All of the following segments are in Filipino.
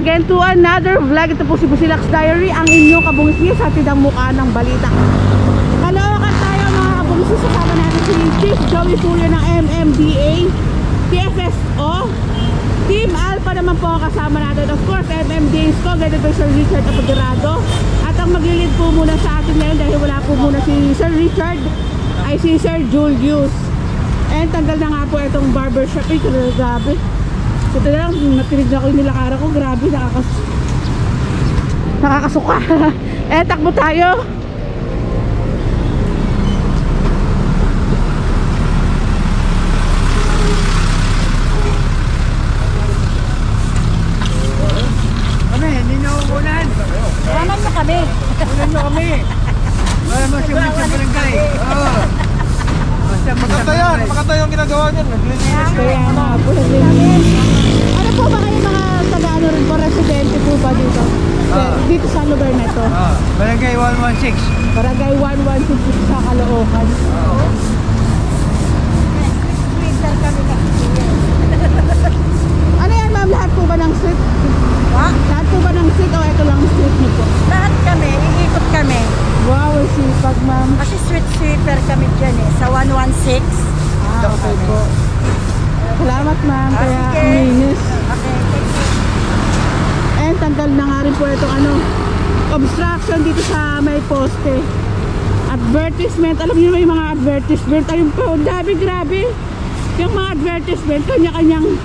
again to another vlog. Ito po si Busilak's Diary, ang inyong kabungis sa tidang mukha ng balita. Kalookan tayo mga kabungis, kasama natin si Chief Joey Fulio ng MMDA, TFSO, Team Alpha naman po kasama natin. Of course, MMDA ko, guided by Sir Richard Apagarado. At ang maglilid po muna sa atin ngayon dahil wala po muna si Sir Richard, ay si Sir Julius. And tanggal na nga po itong barbershop. Ay, grabe. Ito na lang, natinig na ko yung nilakara ko. Grabe, nakakasuka. Eh, takbo tayo. Kami, hindi na uunan. Raman mo kami. Unan nyo kami. Wala mo siya sa barangay. Oo. Makata yung ginagawa niyan. Kaya nga po, ano po ba kayo mga taga-ano rin po, residente po ba dito? Dito sa lugar na ito? Barangay 116. Barangay 116 sa Caloocan. Twitter kami kasi. Ano yan ma'am, lahat po ba ng street? Ha? Lahat po ba ng street o ito lang street niyo po? Lahat kami, iikot kami. Wow, sipag ma'am. Kasi street sweeper kami dyan eh, sa 116. Okay po. Salamat ma'am, kaya sige. minis. Okay, thank you. And tanggal na nga rin po itong obstruction dito sa may poste. Advertisement, alam niyo may mga advertisement. Ayun po, grabe. Yung mga advertisement, kanya-kanyang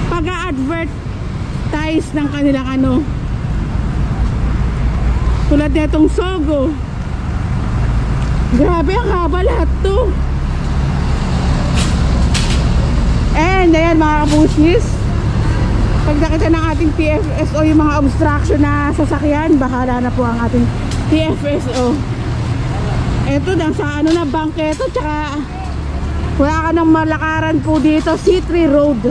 pag-a-advertise ng kanilang tulad netong Sogo. Grabe, ang haba lahat to. And ayan mga kabusis, pag nakita ng ating TFSO yung mga obstruction na sasakyan, bahala na po ang ating TFSO. Eto na sa na bangketo, tsaka wala ka ng malakaran po dito, C3 Road.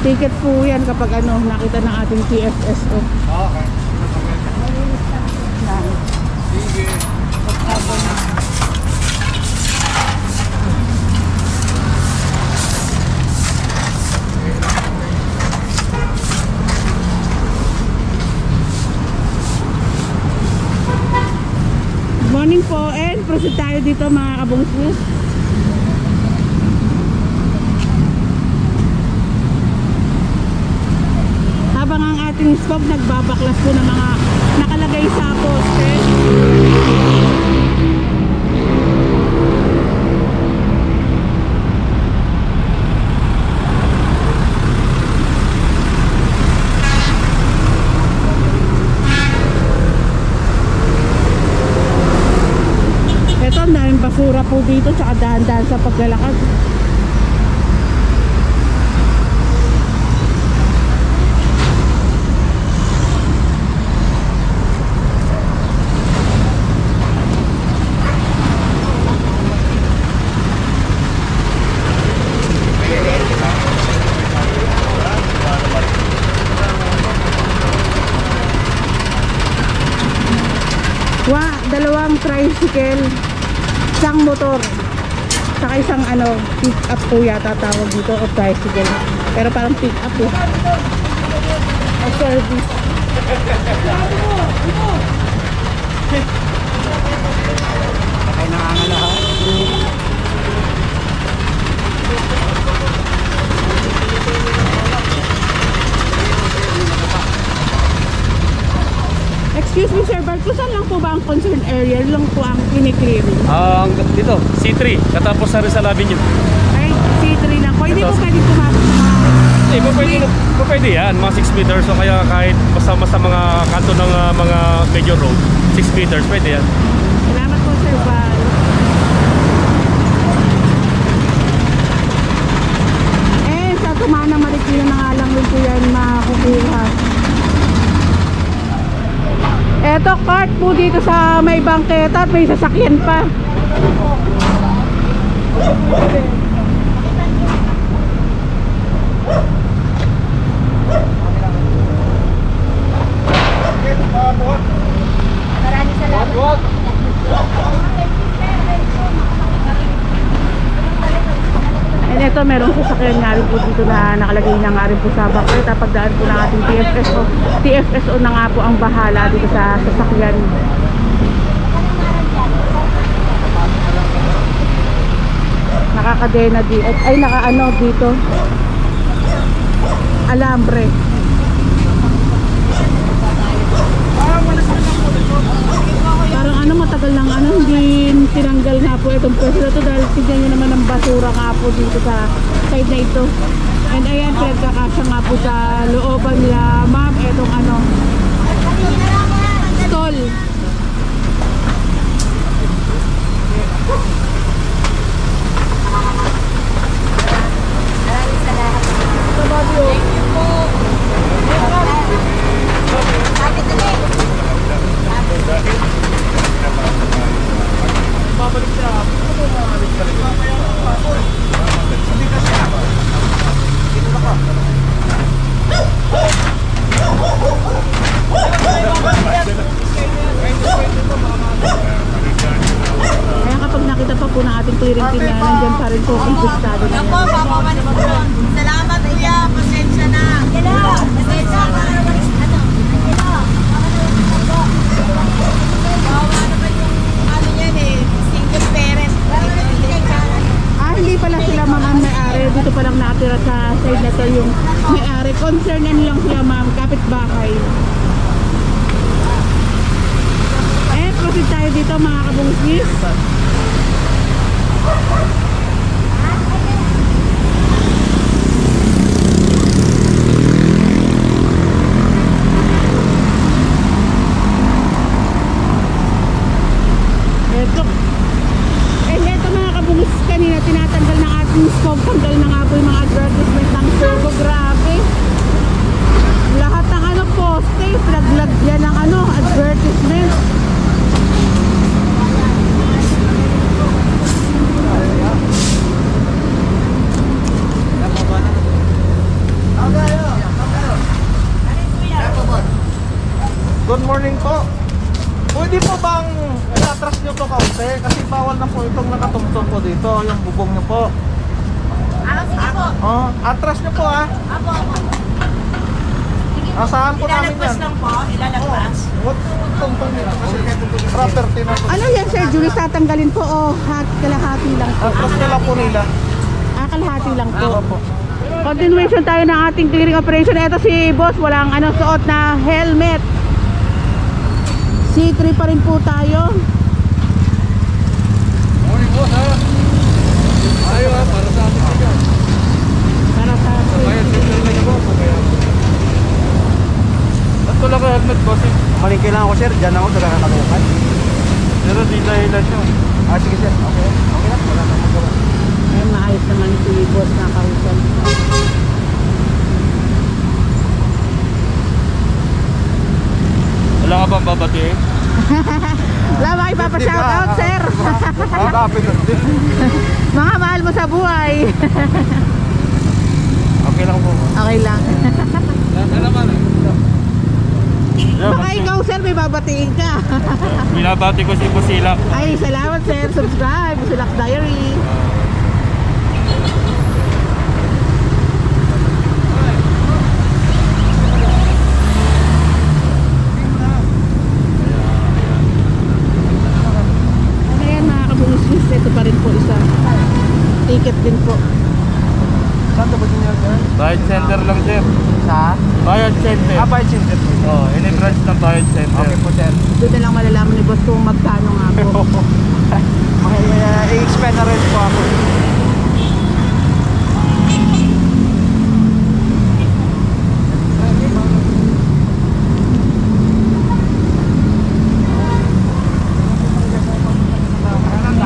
Ticket po yan kapag nakita ng ating TFSO. Okay. Sige. Good morning po, and proceed tayo dito mga kabungsis. Habang ang ating scope nagbabaklas po ng mga nakalagay sa poste. Ito, daming basura po dito, tsaka dahan-dahan sa paglalakad. Dalawang tricycle, isang motor, saka isang pick up po yata tawag dito, o tricycle, pero parang pick up o service. Ay, nakangalahan. area lang po ang kiniklearing. Dito, C3, katapos sa Rizal Avenue. Ay, C3 lang po. Hindi po Ito. pwede pumasok sa mga... Pwede yan, mga 6 meters. So kaya kahit basta mga kanto ng mga major road, 6 meters, pwede yan. Salamat po, Sir Val. Sa Tumana Marikina na nga lang rin po yan makukuha. Eto, cart po dito sa may bangketa at may sasakyan pa. Maraming salamat. And ito, merong sasakyan nga rin po dito na nakalagay na nga rin po sa bangketa. Pagdaan po ng ating TFSO na nga po ang bahala dito sa sasakyan. Nakakadena dito. Ay, nakaano dito. Alambre. Parang ano, matagal lang ano, hindi tinanggal nga po itong pwesto na ito dahil tignan nyo naman ang basura nga po dito sa side na ito. And ayan, pinagkakasya nga po sa looban nila, ma'am, itong ano, stall. Kaya kapag nakita pa po ng ating clearing team na nandyan pa rin po ang pistado na yan. Salamat, Iya. Pasensya na. Pasensya na. Bawa naman yung ano yan eh. Single parent. Hindi pala sila ma'am ang may-ari. Dito pa lang nakatira sa side na to yung may-ari. Concernan lang sila ma'am, kapitbahay. Proceed tayo dito mga kabungkis. Eto mga kabungkis, kanina tinatanggal ng ating scope. Tanggal na nga po yung mga advertisement ng Turbo. Grabe. Lahat ng ano poste, pinaglagyan ng ano, advertisement. Good morning po. Pwede po bang i-atras nyo to kaunti? Kasi bawal na po itong nakatungtong po dito, yung bubong nyo po. Sige po. Oh, atras nyo po ah. Apo. Asahan po namin Ilalagpas yan. lang po. Ilalagpas. What tungtong nito? Kasi property na po. Ano yan Sir Julius, tatanggalin po o kalahati lang po? Atras nila po nila. Kalahati lang po. Opo. Continuation tayo ng ating clearing operation. Ito si boss, walang ano, suot na helmet. C3 pa rin po tayo. Morning po ha. Ayaw ha, para sa atin siya. Para sa Bayan, sensor na po. Ba't wala ka helmet boss eh? Malingki lang ako sir, dyan ako sa kakatabukan. Pero di hila siya. Sige sir, okay. Okay lang, wala kang magawa. Ayan, maayos naman si boss na kausap. Wala ka bang babatiin? Wala ba kayo papashoutout sir? Happy birthday. Mga mahal mo sa buhay. Okay lang po. Okay lang. Ano naman eh? Baka ikaw sir, may babatiin ka. Binabati ko si Busila. Ay, salamat sir. Subscribe. Busilak Diary. Ano yan mga kabungis? Ito pa rin po isa. Ticket din po. Saan ito ba niya, sir? Bayad center lang, sir. Sa? Bayad center. Bayad center po. Oh, any branch ng bayad center. Okay po, sir. Doon na lang malalaman ni boss kung magkano nga po. I-expand na rin po ako.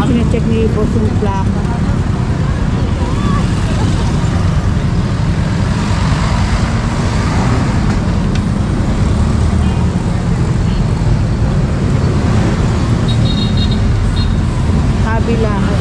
Sine-check ni boss yung plaka. Kabilaan.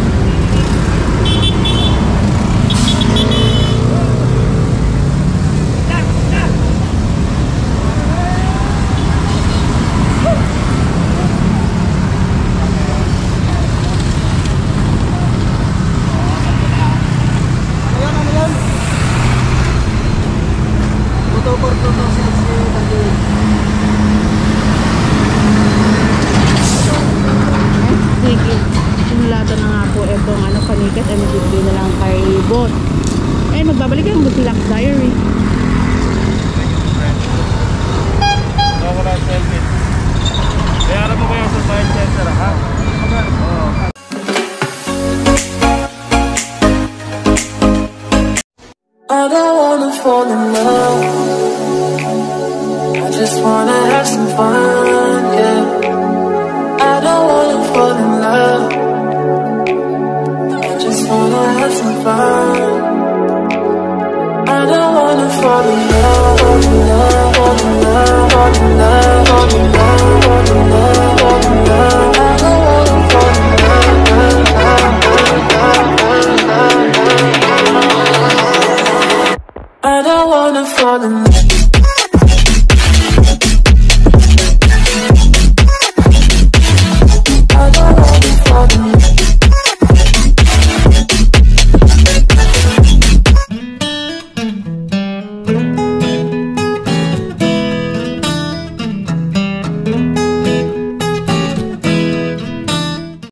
Sige, sinulatan na nga po itong panikat, bibigay na lang kay boss. Magbabalik ang Busilak Diary. Wala selfie. Kaya mo kayo sa bayad center, ha? I don't wanna fall in love. I just wanna have some fun, yeah. I don't wanna fall in love. I just wanna have some fun. I don't wanna fall in love, fall in love, fall in love, fall in love, fall in love, fall in love, fall in love. I don't wanna fall in love. I don't wanna fall in love.